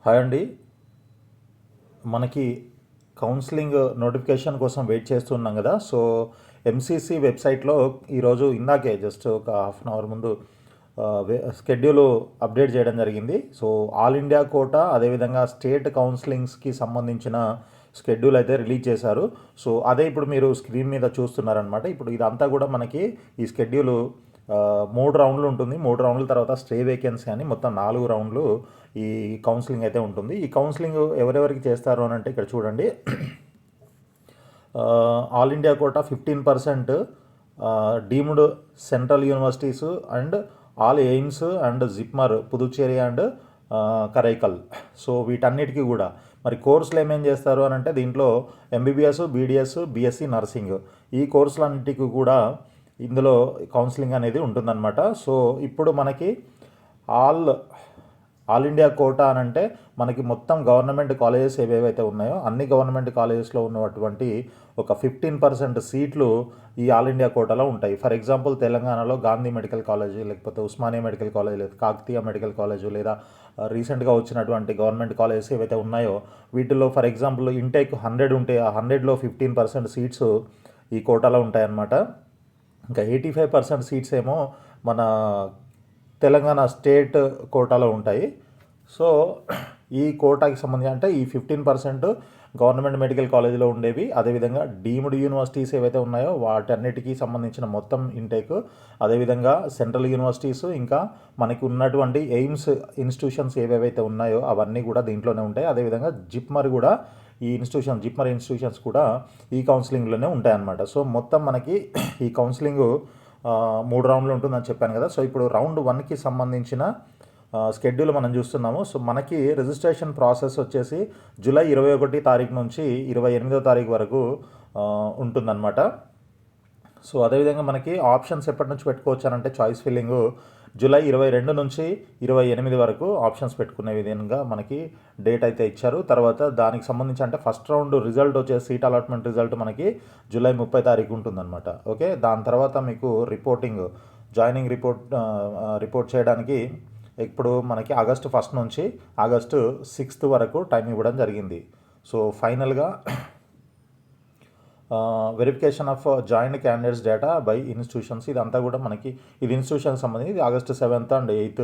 Hi అండి. మనకి counselling notification కోసం వెయిట్ చేస్తున్నాం కదా. సో ఎంసీసీ వెబ్సైట్లో ఈరోజు ఇందాకే జస్ట్ ఒక హాఫ్ అన్ అవర్ ముందు షెడ్యూల్ అప్డేట్ చేయడం జరిగింది. సో ఆల్ ఇండియా కోటా అదేవిధంగా స్టేట్ కౌన్సిలింగ్స్కి సంబంధించిన షెడ్యూల్ అయితే రిలీజ్ చేశారు. సో అదే ఇప్పుడు మీరు స్క్రీన్ మీద చూస్తున్నారనమాట. ఇప్పుడు ఇదంతా కూడా మనకి ఈ షెడ్యూల్ 3 రౌండ్లు ఉంటుంది. 3 రౌండ్ల తర్వాత స్టే వేకెన్సీ అని మొత్తం 4 రౌండ్లు ఈ కౌన్సిలింగ్ అయితే ఉంటుంది. ఈ కౌన్సిలింగ్ ఎవరెవరికి చేస్తారు అని అంటే ఇక్కడ చూడండి. All India quota 15% deemed central universities and all AIIMS and JIPMER Puducherry and Karaikal. So వీటన్నిటికీ కూడా మరి కోర్సులు ఏమేం చేస్తారు అని అంటే దీంట్లో ఎంబీబీఎస్, బీడీఎస్, బీఎస్సీ నర్సింగ్ ఈ కోర్సులన్నిటికీ కూడా ఇందులో కౌన్సిలింగ్ అనేది ఉంటుందన్నమాట. సో ఇప్పుడు మనకి ఆల్ ఇండియా కోటా అని అంటే మనకి మొత్తం గవర్నమెంట్ కాలేజెస్ ఏవేవైతే ఉన్నాయో అన్ని గవర్నమెంట్ కాలేజెస్లో ఉన్నటువంటి ఒక 15% సీట్లు ఈ ఆల్ ఇండియా కోటాలో ఉంటాయి. ఫర్ ఎగ్జాంపుల్ తెలంగాణలో గాంధీ మెడికల్ కాలేజ్, లేకపోతే ఉస్మానియా మెడికల్ కాలేజ్, లేదా కాకతీయ మెడికల్ కాలేజ్, లేదా రీసెంట్గా వచ్చినటువంటి గవర్నమెంట్ కాలేజెస్ ఏవైతే ఉన్నాయో వీటిల్లో ఫర్ ఎగ్జాంపుల్ ఇంటేక్ 100 ఉంటే ఆ 100లో 15% సీట్స్ ఈ కోటాలో ఉంటాయన్నమాట. ఇంకా 85% సీట్స్ ఏమో మన తెలంగాణ స్టేట్ కోటాలో ఉంటాయి. సో ఈ కోటాకి సంబంధించి అంటే ఈ 15% గవర్నమెంట్ మెడికల్ కాలేజీలో ఉండేవి, అదేవిధంగా డీమ్డ్ యూనివర్సిటీస్ ఏవైతే ఉన్నాయో వాటన్నిటికీ సంబంధించిన మొత్తం ఇంటేక్, అదేవిధంగా సెంట్రల్ యూనివర్సిటీస్, ఇంకా మనకి ఉన్నటువంటి ఎయిమ్స్ ఇన్స్టిట్యూషన్స్ ఏవేవైతే ఉన్నాయో అవన్నీ కూడా దీంట్లోనే ఉంటాయి. అదేవిధంగా జిప్మర్ కూడా జిప్మర్ ఇన్స్టిట్యూషన్స్ కూడా ఈ కౌన్సిలింగ్లోనే ఉంటాయన్నమాట. సో మొత్తం మనకి ఈ కౌన్సిలింగ్ 3 రౌండ్లు ఉంటుందని చెప్పాను కదా. సో ఇప్పుడు రౌండ్ 1కి సంబంధించిన షెడ్యూల్ మనం చూస్తున్నాము. సో మనకి రిజిస్ట్రేషన్ ప్రాసెస్ వచ్చేసి జూలై 21 తారీఖు నుంచి 28వ తారీఖు వరకు ఉంటుందన్నమాట. సో అదేవిధంగా మనకి ఆప్షన్స్ ఎప్పటి నుంచి పెట్టుకోవచ్చు అని అంటే చాయిస్ ఫిల్లింగ్ జూలై 22 నుంచి 28 వరకు ఆప్షన్స్ పెట్టుకునే విధంగా మనకి డేట్ అయితే ఇచ్చారు. తర్వాత దానికి సంబంధించి అంటే ఫస్ట్ రౌండ్ రిజల్ట్ వచ్చేసి సీట్ అలాట్మెంట్ రిజల్ట్ మనకి జూలై 30 తారీఖు ఉంటుందన్నమాట. ఓకే, దాని తర్వాత మీకు జాయినింగ్ రిపోర్ట్ చేయడానికి ఇప్పుడు మనకి ఆగస్టు 1 నుంచి ఆగస్టు 6 వరకు టైం ఇవ్వడం జరిగింది. సో ఫైనల్గా verification of joint candidates data by institutions ఇదంతా కూడా మనకి ఇది ఇన్స్టిట్యూషన్ సంబంధించి ఇది August 7th and 8th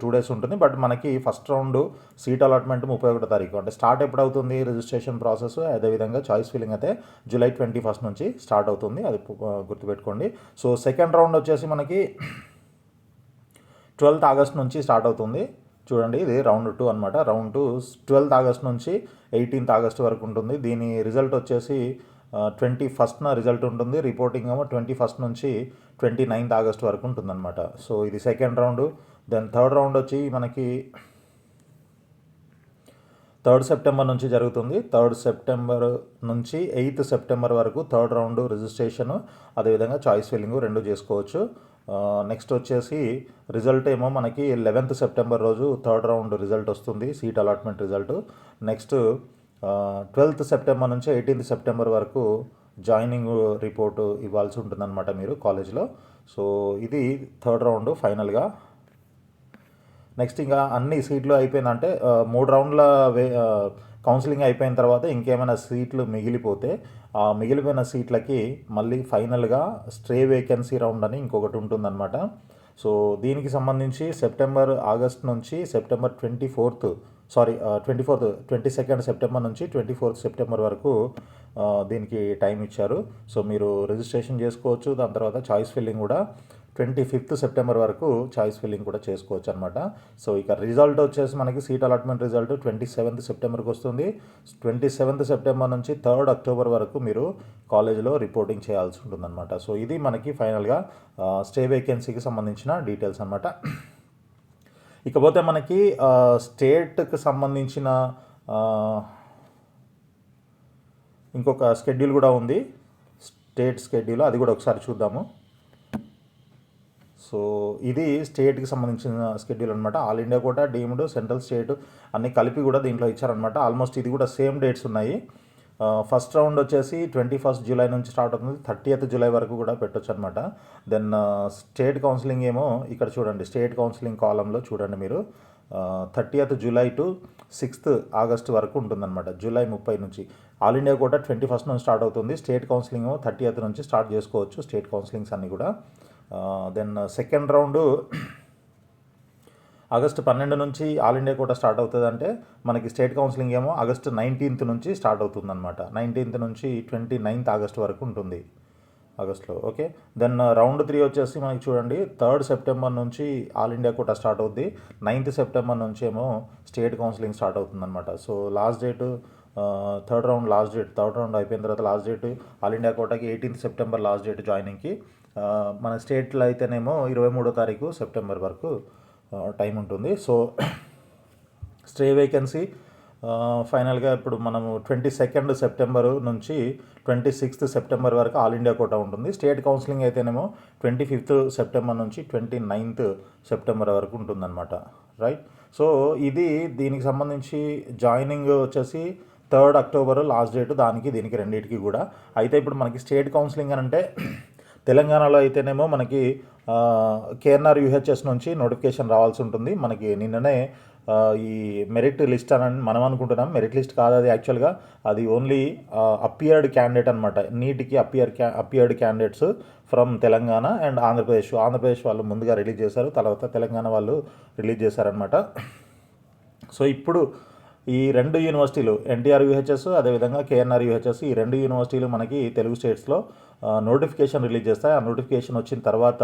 2 days ఉంటుంది. బట్ మనకి ఫస్ట్ రౌండ్ సీట్ అలాట్మెంట్ 31వ తారీఖు అంటే స్టార్ట్ ఎప్పుడు అవుతుంది రిజిస్ట్రేషన్ ప్రాసెస్, అదేవిధంగా చాయిస్ ఫిల్లింగ్ అయితే జూలై 21 నుంచి స్టార్ట్ అవుతుంది, అది గుర్తుపెట్టుకోండి. సో సెకండ్ రౌండ్ వచ్చేసి మనకి 12th ఆగస్ట్ నుంచి స్టార్ట్ అవుతుంది. చూడండి ఇది రౌండ్ 2 అనమాట. రౌండ్ 2 12th ఆగస్ట్ నుంచి 18th ఆగస్ట్ వరకు ఉంటుంది. దీని రిజల్ట్ వచ్చేసి 21st రిజల్ట్ ఉంటుంది. రిపోర్టింగ్ ఏమో 21st నుంచి 29th ఆగస్ట్ వరకు ఉంటుందన్నమాట. సో ఇది second round. Then third round వచ్చి మనకి 3rd సెప్టెంబర్ నుంచి జరుగుతుంది. 3rd సెప్టెంబర్ నుంచి 8th సెప్టెంబర్ వరకు థర్డ్ రౌండ్ రిజిస్ట్రేషన్, అదేవిధంగా చాయిస్ ఫిల్లింగ్ 2 చేసుకోవచ్చు. నెక్స్ట్ వచ్చేసి రిజల్ట్ ఏమో మనకి 11th సెప్టెంబర్ రోజు థర్డ్ రౌండ్ రిజల్ట్ వస్తుంది, seat allotment result. Next 12th September నుంచి 18th సెప్టెంబర్ వరకు జాయినింగ్ రిపోర్ట్ ఇవ్వాల్సి ఉంటుందన్నమాట మీరు కాలేజ్లో. సో ఇది థర్డ్ రౌండ్ ఫైనల్గా. నెక్స్ట్ ఇంకా అన్ని సీట్లు అయిపోయిందంటే 3 రౌండ్ల కౌన్సిలింగ్ అయిపోయిన తర్వాత ఇంకేమైనా సీట్లు మిగిలిపోతే ఆ మిగిలిపోయిన సీట్లకి మళ్ళీ ఫైనల్గా స్ట్రే వేకెన్సీ రౌండ్ అని ఇంకొకటి ఉంటుందన్నమాట. సో దీనికి సంబంధించి ఆగస్ట్ నుంచి సెప్టెంబర్ 22nd సెప్టెంబర్ నుంచి 24th సెప్టెంబర్ వరకు దీనికి టైం ఇచ్చారు. సో మీరు రిజిస్ట్రేషన్ చేసుకోవచ్చు. దాని తర్వాత చాయిస్ ఫిల్లింగ్ కూడా 25th సెప్టెంబర్ వరకు చాయిస్ ఫిల్లింగ్ కూడా చేసుకోవచ్చు అనమాట. సో ఇక రిజల్ట్ వచ్చేసి మనకి సీట్ అలాట్మెంట్ రిజల్ట్ 27th సెప్టెంబర్కి వస్తుంది. 27th సెప్టెంబర్ నుంచి 3rd అక్టోబర్ వరకు మీరు కాలేజీలో రిపోర్టింగ్ చేయాల్సి ఉంటుందన్నమాట. సో ఇది మనకి ఫైనల్గా స్టే వేకెన్సీకి సంబంధించిన డీటెయిల్స్ అనమాట. ఇకపోతే మనకి స్టేట్కి సంబంధించిన ఇంకొక షెడ్యూల్ కూడా ఉంది, స్టేట్ షెడ్యూల్, అది కూడా ఒకసారి చూద్దాము. సో ఇది స్టేట్కి సంబంధించిన షెడ్యూల్ అనమాట. All India quota, deemed, central, state అన్నీ కలిపి కూడా దీంట్లో ఇచ్చారనమాట. ఆల్మోస్ట్ ఇది కూడా సేమ్ డేట్స్ ఉన్నాయి. ఫస్ట్ రౌండ్ వచ్చేసి 21st జూలై నుంచి స్టార్ట్ అవుతుంది, 30th జూలై వరకు కూడా పెట్టొచ్చు అనమాట. దెన్ స్టేట్ కౌన్సిలింగ్ ఏమో ఇక్కడ చూడండి, స్టేట్ కౌన్సిలింగ్ కాలంలో చూడండి మీరు 30th July to 6th August వరకు ఉంటుందన్నమాట. జూలై 30 నుంచి. ఆల్ ఇండియా కోటా 21st నుంచి స్టార్ట్ అవుతుంది. స్టేట్ కౌన్సిలింగ్ 30th నుంచి స్టార్ట్ చేసుకోవచ్చు, స్టేట్ కౌన్సిలింగ్స్ అన్నీ కూడా. దెన్ సెకండ్ రౌండ్ ఆగస్టు 12 నుంచి ఆల్ ఇండియా కోటా స్టార్ట్ అవుతుంది. అంటే మనకి స్టేట్ కౌన్సిలింగ్ ఏమో ఆగస్టు 19th నుంచి స్టార్ట్ అవుతుందన్నమాట. 19th నుంచి 29th ఆగస్ట్ వరకు ఉంటుంది ఆగస్ట్లో. ఓకే, దెన్ రౌండ్ 3 వచ్చేసి మనకి చూడండి 3rd సెప్టెంబర్ నుంచి ఆల్ ఇండియా కోటా స్టార్ట్ అవుద్ది. 9th సెప్టెంబర్ నుంచి ఏమో స్టేట్ కౌన్సిలింగ్ స్టార్ట్ అవుతుందన్నమాట. So last date third round అయిపోయిన తర్వాత లాస్ట్ డేట్ ఆల్ ఇండియా కోటాకి 18th సెప్టెంబర్ లాస్ట్ డేట్ జాయినింగ్కి. మన స్టేట్లో అయితేనేమో 23వ తారీఖు సెప్టెంబర్ వరకు టైం ఉంటుంది. సో స్టే వేకెన్సీ ఫైనల్గా ఇప్పుడు మనము 22nd సెప్టెంబర్ నుంచి 26th సెప్టెంబర్ వరకు ఆల్ ఇండియా కోటా ఉంటుంది. స్టేట్ కౌన్సిలింగ్ అయితేనేమో 25th సెప్టెంబర్ నుంచి 29th సెప్టెంబర్ వరకు ఉంటుందన్నమాట. రైట్. సో ఇది దీనికి సంబంధించి జాయినింగ్ వచ్చేసి 3rd అక్టోబర్ లాస్ట్ డేట్, దీనికి రెండింటికి కూడా. అయితే ఇప్పుడు మనకి స్టేట్ కౌన్సిలింగ్ అని అంటే తెలంగాణలో అయితేనేమో మనకి కేఎన్ఆర్ యూహెచ్ఎస్ నుంచి నోటిఫికేషన్ రావాల్సి ఉంటుంది. మనకి నిన్ననే ఈ మెరిట్ లిస్ట్ అని మనం అనుకుంటున్నాం, మెరిట్ లిస్ట్ కాదు అది. యాక్చువల్గా అది ఓన్లీ అపియర్డ్ క్యాండిడేట్ అనమాట. నీట్కి appeared candidates from Telangana and Andhra Pradesh వాళ్ళు ముందుగా రిలీజ్ చేశారు, తర్వాత తెలంగాణ వాళ్ళు రిలీజ్ చేశారనమాట. సో ఇప్పుడు ఈ రెండు యూనివర్సిటీలు ఎన్టీఆర్ యూహెచ్ఎస్ అదేవిధంగా కేఎన్ఆర్ యూహెచ్ఎస్ ఈ రెండు యూనివర్సిటీలు మనకి తెలుగు స్టేట్స్లో నోటిఫికేషన్ రిలీజ్ చేస్తాయి. ఆ నోటిఫికేషన్ వచ్చిన తర్వాత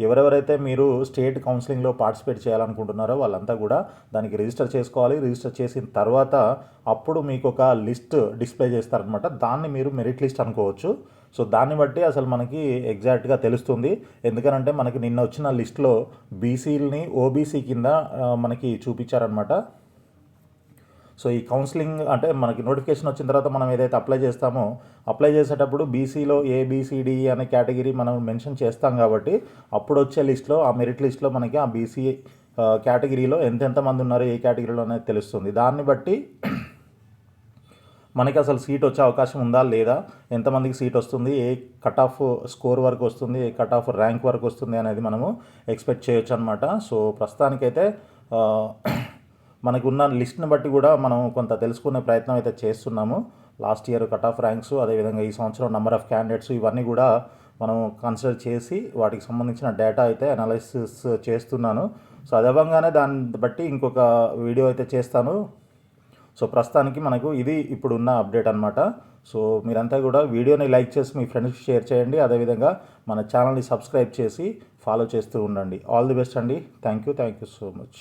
ఎవరెవరైతే మీరు స్టేట్ కౌన్సిలింగ్లో పార్టిసిపేట్ చేయాలనుకుంటున్నారో వాళ్ళంతా కూడా దానికి రిజిస్టర్ చేసుకోవాలి. రిజిస్టర్ చేసిన తర్వాత అప్పుడు మీకు ఒక లిస్ట్ డిస్ప్లే చేస్తారనమాట. దాన్ని మీరు మెరిట్ లిస్ట్ అనుకోవచ్చు. సో దాన్ని బట్టి అసలు మనకి ఎగ్జాక్ట్గా తెలుస్తుంది. ఎందుకనంటే మనకి నిన్న వచ్చిన లిస్ట్లో బీసీలని ఓబీసీ కింద మనకి చూపించారనమాట. సో ఈ కౌన్సిలింగ్ అంటే మనకి నోటిఫికేషన్ వచ్చిన తర్వాత మనం ఏదైతే అప్లై చేసేటప్పుడు బీసీలో ఏబిసిడి అనే కేటగిరీ మనం మెన్షన్ చేస్తాం కాబట్టి అప్పుడు వచ్చే లిస్ట్లో ఆ మెరిట్ లిస్ట్లో మనకి ఆ బీసీ కేటగిరీలో ఎంతమంది ఉన్నారు ఏ కేటగిరీలో అనేది తెలుస్తుంది. దాన్ని బట్టి మనకి అసలు సీట్ వచ్చే అవకాశం ఉందా లేదా, ఎంతమందికి సీట్ వస్తుంది, ఏ కట్ ఆఫ్ స్కోర్ వరకు వస్తుంది, ఏ కట్ ఆఫ్ ర్యాంక్ వరకు వస్తుంది అనేది మనము ఎక్స్పెక్ట్ చేయొచ్చు అనమాట. సో ప్రస్తుతానికైతే మనకు ఉన్న లిస్ట్ని బట్టి కూడా మనం కొంత తెలుసుకునే ప్రయత్నం అయితే చేస్తున్నాము. Last year cut off ranks అదేవిధంగా ఈ సంవత్సరం నెంబర్ ఆఫ్ క్యాండిడేట్స్ ఇవన్నీ కూడా మనం కన్సిడర్ చేసి వాటికి సంబంధించిన డేటా అయితే అనాలిసిస్ చేస్తున్నాను. సో అది అవ్వగానే దాన్ని బట్టి ఇంకొక వీడియో అయితే చేస్తాను. సో ప్రస్తుతానికి మనకు ఇది ఇప్పుడున్న అప్డేట్ అనమాట. సో మీరంతా కూడా వీడియోని లైక్ చేసి మీ ఫ్రెండ్స్కి షేర్ చేయండి. అదేవిధంగా మన ఛానల్ని సబ్స్క్రైబ్ చేసి ఫాలో చేస్తూ ఉండండి. ఆల్ ది బెస్ట్ అండి. Thank you so much.